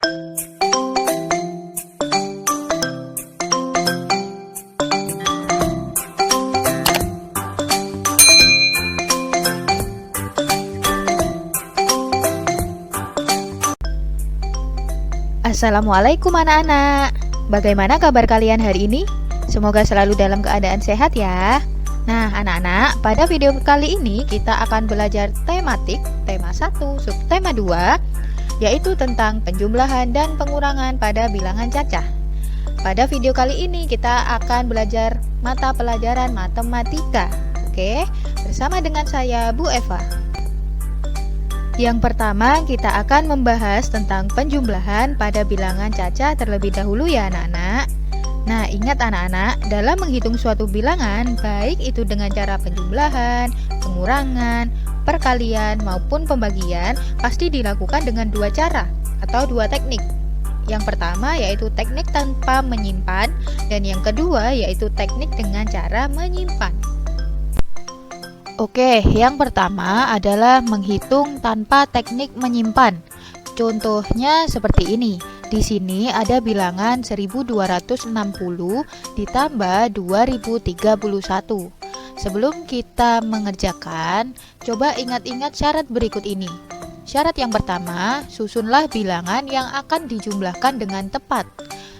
Assalamualaikum anak-anak. Bagaimana kabar kalian hari ini? Semoga selalu dalam keadaan sehat ya. Nah anak-anak, pada video kali ini kita akan belajar tematik, tema 1, subtema 2, yaitu tentang penjumlahan dan pengurangan pada bilangan cacah. Pada video kali ini kita akan belajar mata pelajaran matematika. Oke, bersama dengan saya Bu Eva. Yang pertama kita akan membahas tentang penjumlahan pada bilangan cacah terlebih dahulu ya anak-anak. Nah ingat anak-anak, dalam menghitung suatu bilangan, baik itu dengan cara penjumlahan, pengurangan, perkalian maupun pembagian, pasti dilakukan dengan dua cara atau dua teknik. Yang pertama yaitu teknik tanpa menyimpan, dan yang kedua yaitu teknik dengan cara menyimpan. Oke, yang pertama adalah menghitung tanpa teknik menyimpan. Contohnya seperti ini. Di sini ada bilangan 1260 ditambah 2031. Sebelum kita mengerjakan, coba ingat-ingat syarat berikut ini. Syarat yang pertama, susunlah bilangan yang akan dijumlahkan dengan tepat.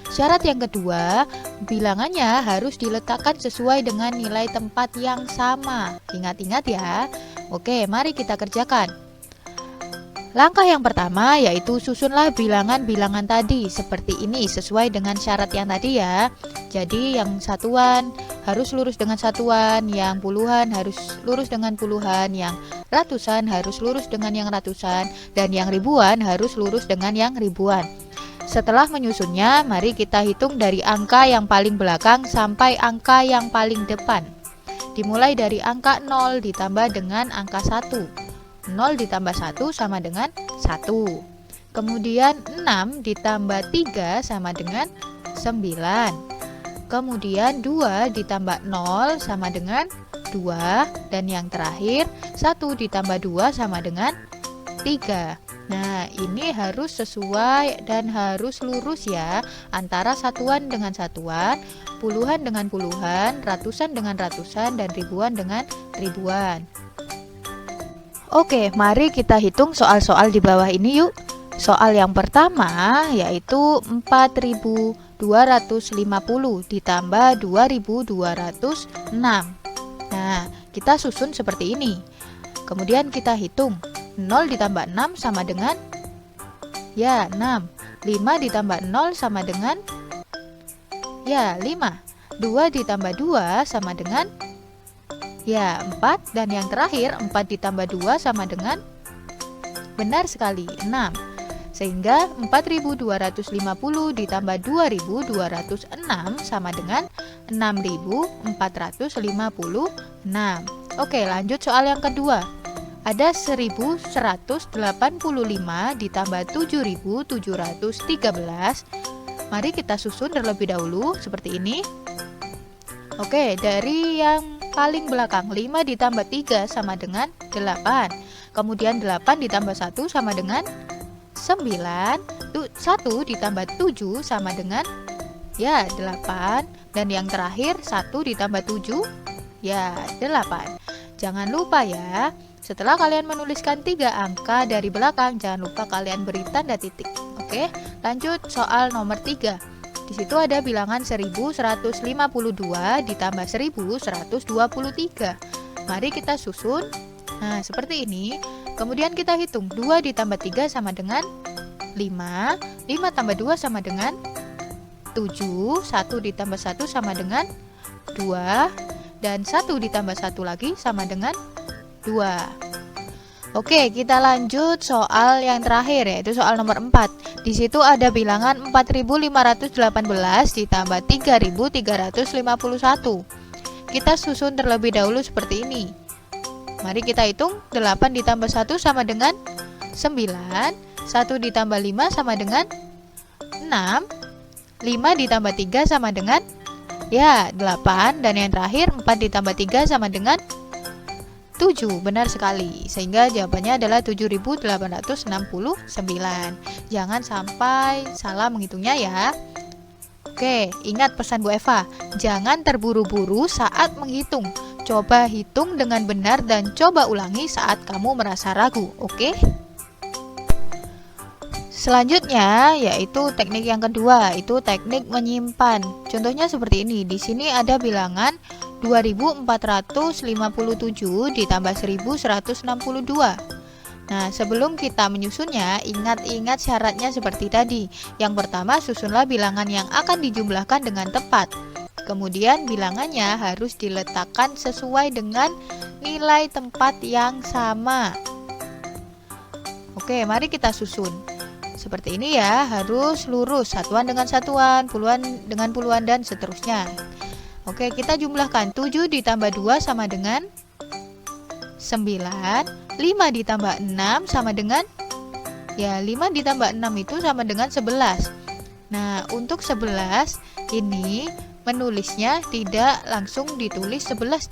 Syarat yang kedua, bilangannya harus diletakkan sesuai dengan nilai tempat yang sama. Ingat-ingat ya. Oke, mari kita kerjakan. Langkah yang pertama yaitu susunlah bilangan-bilangan tadi seperti ini sesuai dengan syarat yang tadi ya. Jadi yang satuan harus lurus dengan satuan, yang puluhan harus lurus dengan puluhan, yang ratusan harus lurus dengan yang ratusan, dan yang ribuan harus lurus dengan yang ribuan. Setelah menyusunnya, mari kita hitung dari angka yang paling belakang sampai angka yang paling depan. Dimulai dari angka 0 ditambah dengan angka 1. 0 ditambah 1 sama dengan 1. Kemudian 6 ditambah 3 sama dengan 9. Kemudian 2 ditambah 0 sama dengan 2. Dan yang terakhir 1 ditambah 2 sama dengan 3. Nah, ini harus sesuai dan harus lurus ya, antara satuan dengan satuan, puluhan dengan puluhan, ratusan dengan ratusan, dan ribuan dengan ribuan. Oke, mari kita hitung soal-soal di bawah ini yuk. Soal yang pertama yaitu 4250 ditambah 2206. Nah, kita susun seperti ini. Kemudian kita hitung. 0 ditambah 6 sama dengan 6. 5 ditambah 0 sama dengan 5. 2 ditambah 2 sama dengan 4. Dan yang terakhir 4 ditambah 2 sama dengan, benar sekali, 6. Sehingga 4250 ditambah 2206 sama dengan 6456. Oke, lanjut soal yang kedua. Ada 1185 ditambah 7713. Mari kita susun terlebih dahulu seperti ini. Oke, dari yang paling belakang 5 ditambah 3 sama dengan 8. Kemudian 8 ditambah 1 sama dengan 9. 1 ditambah 7 sama dengan 8. Dan yang terakhir 1 ditambah 7 8. Jangan lupa ya, setelah kalian menuliskan 3 angka dari belakang, jangan lupa kalian beri tanda titik. Oke, lanjut soal nomor 3. Di situ ada bilangan 1152 ditambah 1123. Mari kita susun. Nah, seperti ini. Kemudian kita hitung. 2 ditambah 3 sama dengan 5. 5 tambah 2 sama dengan 7. 1 ditambah 1 sama dengan 2. Dan 1 ditambah 1 lagi sama dengan 2. Oke, kita lanjut soal yang terakhir yaitu soal nomor 4. Di situ ada bilangan 4518 ditambah 3351. Kita susun terlebih dahulu seperti ini. Mari kita hitung. 8 ditambah 1 sama dengan 9. 1 ditambah 5 sama dengan 6. 5 ditambah 3 sama dengan 8. Dan yang terakhir 4 ditambah 3 sama dengan 7, benar sekali. Sehingga jawabannya adalah 7.869. Jangan sampai salah menghitungnya ya. Oke, ingat pesan Bu Eva, jangan terburu-buru saat menghitung. Coba hitung dengan benar dan coba ulangi saat kamu merasa ragu, oke? Selanjutnya yaitu teknik yang kedua, itu teknik menyimpan. Contohnya seperti ini. Di sini ada bilangan 2457 ditambah 1162. Nah, sebelum kita menyusunnya, ingat-ingat syaratnya seperti tadi. Yang pertama, susunlah bilangan yang akan dijumlahkan dengan tepat. Kemudian bilangannya harus diletakkan sesuai dengan nilai tempat yang sama. Oke, mari kita susun. Seperti ini ya, harus lurus, satuan dengan satuan, puluhan dengan puluhan, dan seterusnya. Oke, kita jumlahkan 7 ditambah 2 sama dengan 9, 5 ditambah 6 sama dengan 5 ditambah 6 itu sama dengan 11. Nah, untuk 11 ini menulisnya tidak langsung ditulis 11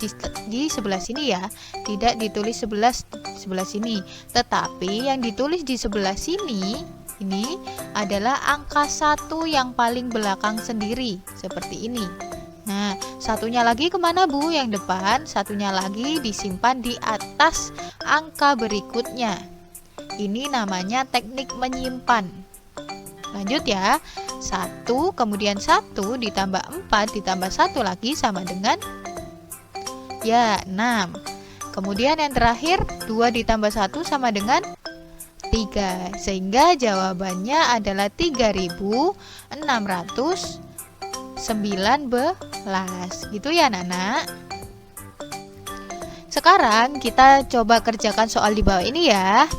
di sebelah sini ya. Tidak ditulis 11 sebelah sini, tetapi yang ditulis di sebelah sini ini adalah angka 1 yang paling belakang sendiri, seperti ini. Nah, satunya lagi kemana Bu? Yang depan, satunya lagi disimpan di atas angka berikutnya. Ini namanya teknik menyimpan. Lanjut ya, 1 kemudian 1 ditambah 4 ditambah 1 lagi sama dengan 6. Kemudian yang terakhir 2 ditambah 1 sama dengan 3, sehingga jawabannya adalah 3619, gitu ya anak-anak. Sekarang kita coba kerjakan soal di bawah ini ya.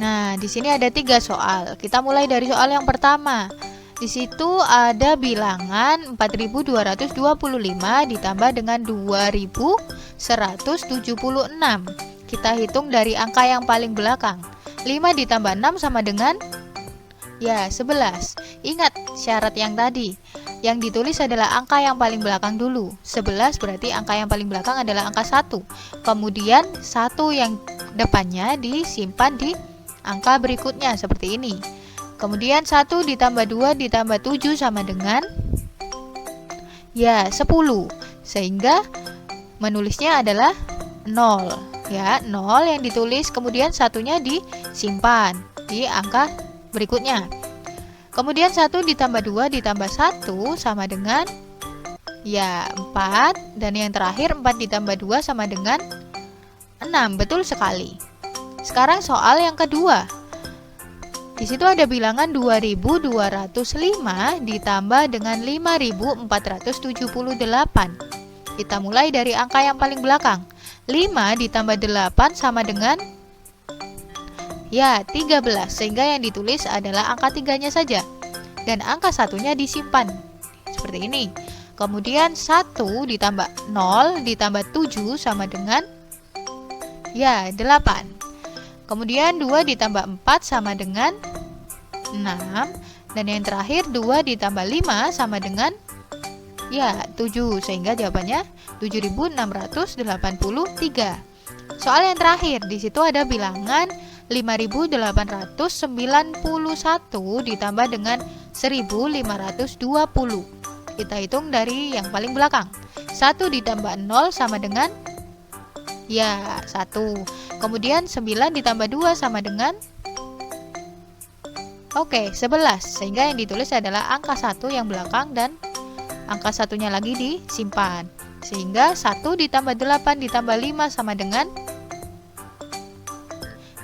Nah, di sini ada 3 soal. Kita mulai dari soal yang pertama. Di situ ada bilangan 4225 ditambah dengan 2176. Kita hitung dari angka yang paling belakang. 5 ditambah 6 sama dengan 11. Ingat syarat yang tadi. Yang ditulis adalah angka yang paling belakang dulu. 11 berarti angka yang paling belakang adalah angka 1. Kemudian 1 yang depannya disimpan di angka berikutnya seperti ini. Kemudian 1 ditambah 2 ditambah 7 sama dengan 10. Sehingga menulisnya adalah 0. 0 yang ditulis, kemudian satunya disimpan di angka berikutnya. Kemudian 1 ditambah 2 ditambah 1 sama dengan 4, dan yang terakhir 4 ditambah 2 sama dengan 6. Betul sekali. Sekarang soal yang kedua. Di situ ada bilangan 2205 ditambah dengan 5478. Kita mulai dari angka yang paling belakang. 5 ditambah 8 sama dengan 13, sehingga yang ditulis adalah angka 3-nya saja. Dan angka 1-nya disimpan. Seperti ini. Kemudian 1 ditambah 0 ditambah 7 sama dengan 8. Kemudian 2 ditambah 4 sama dengan 6. Dan yang terakhir 2 ditambah 5 sama dengan 7, sehingga jawabannya 7683. Soal yang terakhir, di situ ada bilangan 5891 ditambah dengan 1520. Kita hitung dari yang paling belakang. 1 ditambah 0 sama dengan 1. Kemudian 9 ditambah 2 sama dengan 11, sehingga yang ditulis adalah angka 1 yang belakang dan angka satunya lagi disimpan. Sehingga 1 ditambah 8 ditambah 5 sama dengan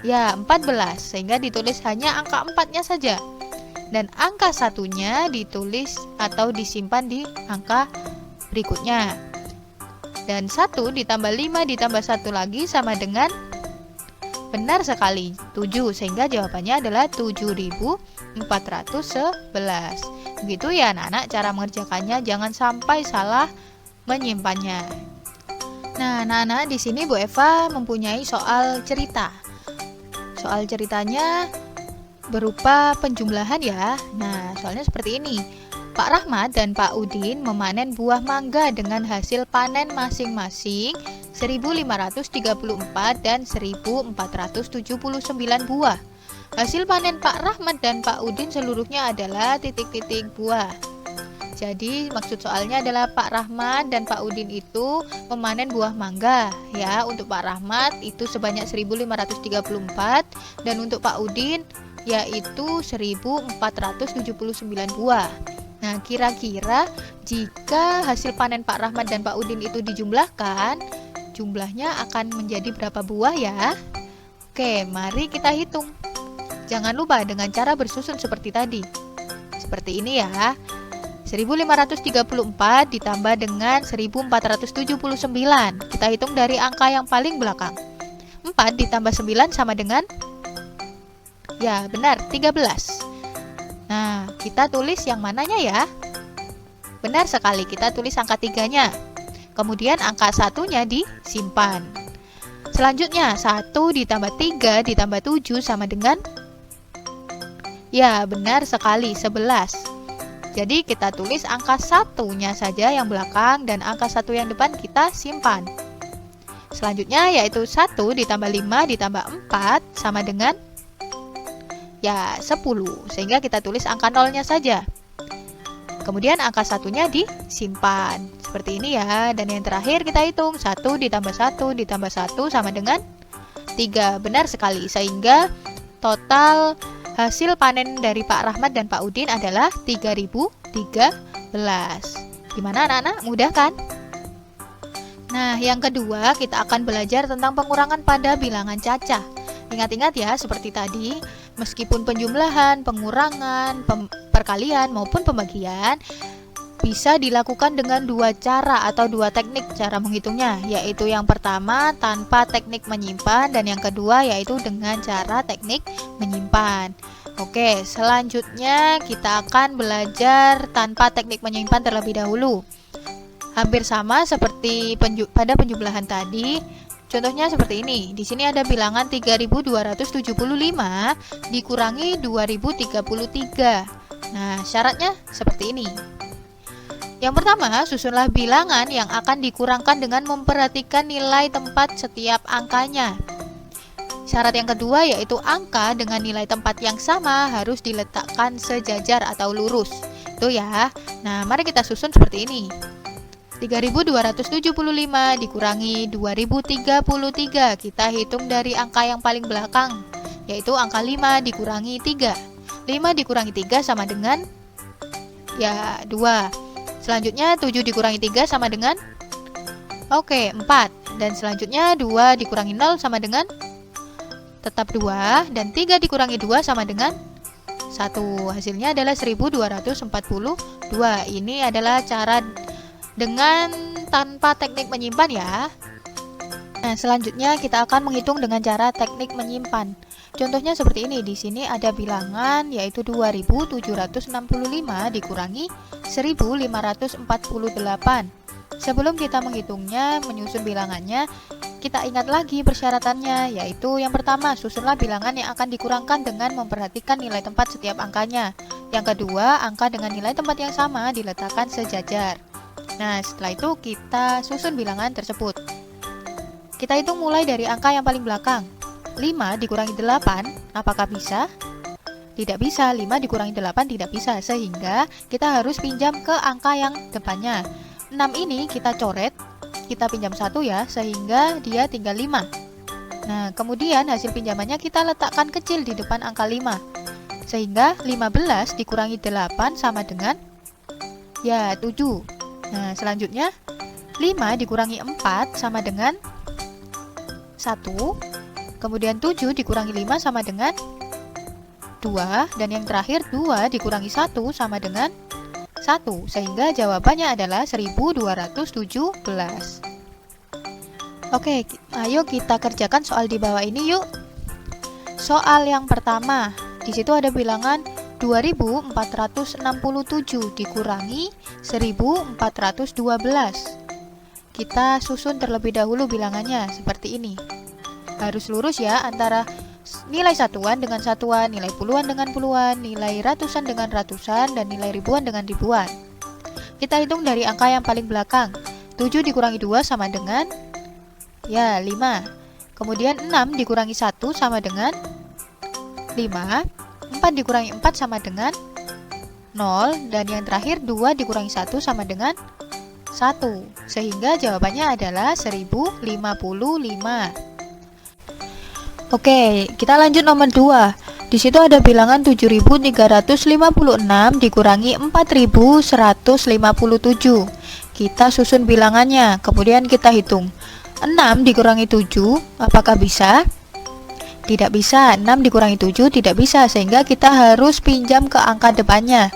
14, sehingga ditulis hanya angka 4-nya saja. Dan angka satunya ditulis atau disimpan di angka berikutnya. Dan 1 ditambah 5 ditambah 1 lagi sama dengan, benar sekali, 7, sehingga jawabannya adalah 7411. Begitu ya anak-anak cara mengerjakannya, jangan sampai salah menyimpannya. Nah, anak-anak, di sini Bu Eva mempunyai soal cerita. Soal ceritanya berupa penjumlahan ya. Nah, soalnya seperti ini. Pak Rahmat dan Pak Udin memanen buah mangga dengan hasil panen masing-masing 1534 dan 1479 buah. Hasil panen Pak Rahmat dan Pak Udin seluruhnya adalah titik-titik buah. Jadi maksud soalnya adalah Pak Rahmat dan Pak Udin itu memanen buah mangga ya. Untuk Pak Rahmat itu sebanyak 1534 dan untuk Pak Udin yaitu 1479 buah. Nah, kira-kira jika hasil panen Pak Rahmat dan Pak Udin itu dijumlahkan, jumlahnya akan menjadi berapa buah ya? Oke, mari kita hitung. Jangan lupa dengan cara bersusun seperti tadi. Seperti ini ya. 1534 ditambah dengan 1479. Kita hitung dari angka yang paling belakang. 4 ditambah 9 sama dengan, ya benar, 13. Nah, kita tulis yang mananya ya? Benar sekali, kita tulis angka 3-nya. Kemudian angka 1-nya disimpan. Selanjutnya, 1 ditambah 3 ditambah 7 sama dengan, ya benar sekali, 11. Jadi kita tulis angka 1-nya saja yang belakang dan angka 1 yang depan kita simpan. Selanjutnya yaitu 1 ditambah 5 ditambah 4 sama dengan, ya 10. Sehingga kita tulis angka 0-nya saja. Kemudian angka 1-nya disimpan. Seperti ini ya. Dan yang terakhir kita hitung 1 ditambah 1 ditambah 1 sama dengan 3. Benar sekali. Sehingga total hasil panen dari Pak Rahmat dan Pak Udin adalah 3013. Gimana anak-anak? Mudah kan? Nah, yang kedua kita akan belajar tentang pengurangan pada bilangan cacah. Ingat-ingat ya, seperti tadi, meskipun penjumlahan, pengurangan, perkalian maupun pembagian bisa dilakukan dengan dua cara atau dua teknik cara menghitungnya, yaitu yang pertama tanpa teknik menyimpan dan yang kedua yaitu dengan cara teknik menyimpan. Oke, selanjutnya kita akan belajar tanpa teknik menyimpan terlebih dahulu. Hampir sama seperti pada penjumlahan tadi. Contohnya seperti ini. Di sini ada bilangan 3275 dikurangi 2033. Nah, syaratnya seperti ini. Yang pertama, susunlah bilangan yang akan dikurangkan dengan memperhatikan nilai tempat setiap angkanya. Syarat yang kedua yaitu angka dengan nilai tempat yang sama harus diletakkan sejajar atau lurus. Itu ya. Nah, mari kita susun seperti ini. 3275 dikurangi 2033. Kita hitung dari angka yang paling belakang, yaitu angka 5 dikurangi 3. 5 dikurangi 3 sama dengan, ya 2. Selanjutnya 7 dikurangi 3 sama dengan, oke, 4. Dan selanjutnya 2 dikurangi 0 sama dengan, tetap 2. Dan 3 dikurangi 2 sama dengan 1. Hasilnya adalah 1242. Ini adalah cara dengan tanpa teknik menyimpan ya. Nah, selanjutnya kita akan menghitung dengan cara teknik menyimpan. Contohnya seperti ini. Di sini ada bilangan yaitu 2765 dikurangi 1548. Sebelum kita menghitungnya, menyusun bilangannya, kita ingat lagi persyaratannya, yaitu yang pertama, susunlah bilangan yang akan dikurangkan dengan memperhatikan nilai tempat setiap angkanya. Yang kedua, angka dengan nilai tempat yang sama diletakkan sejajar. Nah, setelah itu kita susun bilangan tersebut. Kita hitung mulai dari angka yang paling belakang. 5 dikurangi 8, apakah bisa? Tidak bisa. 5 dikurangi 8 tidak bisa, sehingga kita harus pinjam ke angka yang depannya. 6 ini kita coret, kita pinjam 1 ya, sehingga dia tinggal 5. Nah, kemudian hasil pinjamannya kita letakkan kecil di depan angka 5. Sehingga 15 dikurangi 8 sama dengan, ya 7. Nah, selanjutnya 5 dikurangi 4 sama dengan 1. Kemudian 7 dikurangi 5 sama dengan 2. Dan yang terakhir 2 dikurangi 1 sama dengan 1. Sehingga jawabannya adalah 1217. Oke, ayo kita kerjakan soal di bawah ini yuk. Soal yang pertama, di situ ada bilangan 2467 dikurangi 1412. Kita susun terlebih dahulu bilangannya seperti ini. Harus lurus ya, antara nilai satuan dengan satuan, nilai puluhan dengan puluhan, nilai ratusan dengan ratusan, dan nilai ribuan dengan ribuan. Kita hitung dari angka yang paling belakang. 7 dikurangi 2 sama dengan, Ya, 5. Kemudian 6 dikurangi 1 sama dengan 5. 4 dikurangi 4 sama dengan 0. Dan yang terakhir 2 dikurangi 1 sama dengan 1. Sehingga jawabannya adalah 1055. Oke, kita lanjut nomor 2. Di situ ada bilangan 7356 dikurangi 4157. Kita susun bilangannya, kemudian kita hitung. 6 dikurangi 7, apakah bisa? Tidak bisa. 6 dikurangi 7 tidak bisa, sehingga kita harus pinjam ke angka depannya.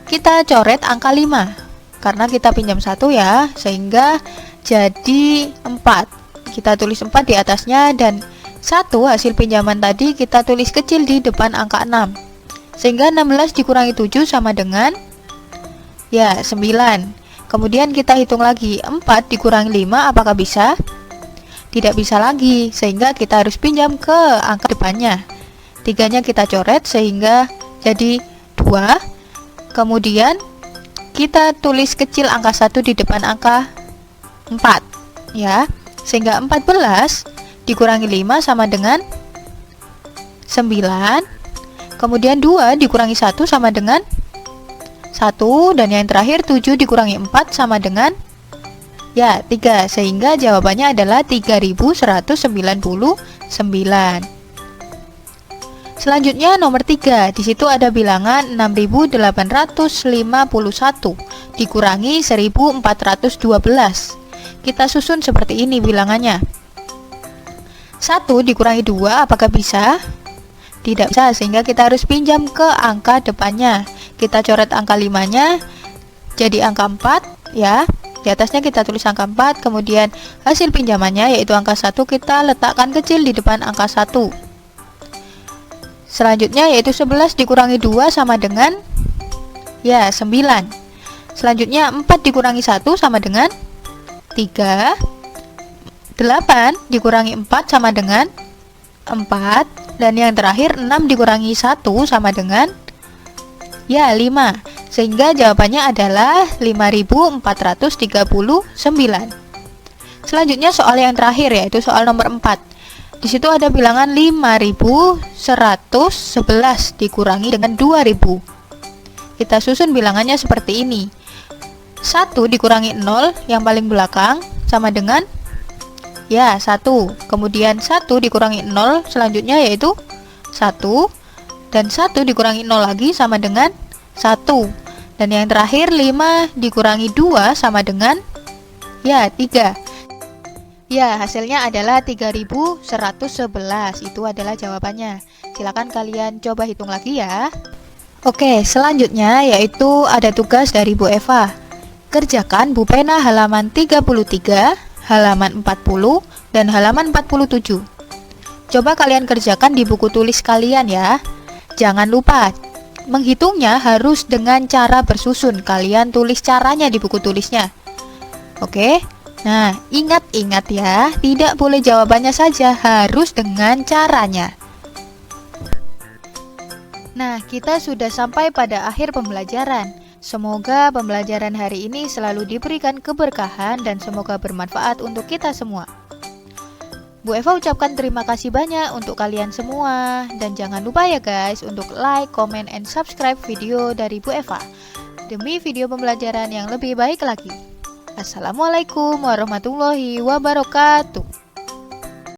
Kita coret angka 5, karena kita pinjam 1 ya, sehingga jadi 4. Kita tulis 4 di atasnya, dan 1 hasil pinjaman tadi kita tulis kecil di depan angka 6. Sehingga 16 dikurangi 7 sama dengan 9. Kemudian kita hitung lagi, 4 dikurangi 5 apakah bisa? Tidak bisa lagi, sehingga kita harus pinjam ke angka depannya. 3-nya kita coret sehingga jadi 2. Kemudian kita tulis kecil angka 1 di depan angka 4 ya. Sehingga 14 dikurangi 5 sama dengan 9. Kemudian 2 dikurangi 1 sama dengan 1. Dan yang terakhir 7 dikurangi 4 sama dengan 3. Sehingga jawabannya adalah 3199. Selanjutnya nomor 3. Di situ ada bilangan 6851 dikurangi 1412. Kita susun seperti ini bilangannya. 1 dikurangi 2 apakah bisa? Tidak bisa, sehingga kita harus pinjam ke angka depannya. Kita coret angka 5-nya jadi angka 4 ya. Di atasnya kita tulis angka 4, kemudian hasil pinjamannya yaitu angka 1 kita letakkan kecil di depan angka 1. Selanjutnya yaitu 11 dikurangi 2 sama dengan 9. Selanjutnya 4 dikurangi 1 sama dengan 3. 8 dikurangi 4 sama dengan 4. Dan yang terakhir 6 dikurangi 1 sama dengan 5. Sehingga jawabannya adalah 5439. Selanjutnya soal yang terakhir yaitu soal nomor 4. Di situ ada bilangan 5111 dikurangi dengan 2000. Kita susun bilangannya seperti ini. 1 dikurangi 0 yang paling belakang sama dengan 1. Kemudian 1 dikurangi 0 selanjutnya yaitu 1. Dan 1 dikurangi 0 lagi sama dengan 1. Dan yang terakhir 5 dikurangi 2 sama dengan 3. Hasilnya adalah 3111. Itu adalah jawabannya. Silakan kalian coba hitung lagi ya. Oke, selanjutnya yaitu ada tugas dari Bu Eva. Kerjakan Bu Pena halaman 33, halaman 40, dan halaman 47. Coba kalian kerjakan di buku tulis kalian ya. Jangan lupa menghitungnya harus dengan cara bersusun. Kalian tulis caranya di buku tulisnya. Oke. Nah, ingat-ingat ya, tidak boleh jawabannya saja, harus dengan caranya. Nah, kita sudah sampai pada akhir pembelajaran. Semoga pembelajaran hari ini selalu diberikan keberkahan dan semoga bermanfaat untuk kita semua. Bu Eva ucapkan terima kasih banyak untuk kalian semua. Dan jangan lupa ya guys untuk like, comment, and subscribe video dari Bu Eva demi video pembelajaran yang lebih baik lagi. Assalamualaikum warahmatullahi wabarakatuh.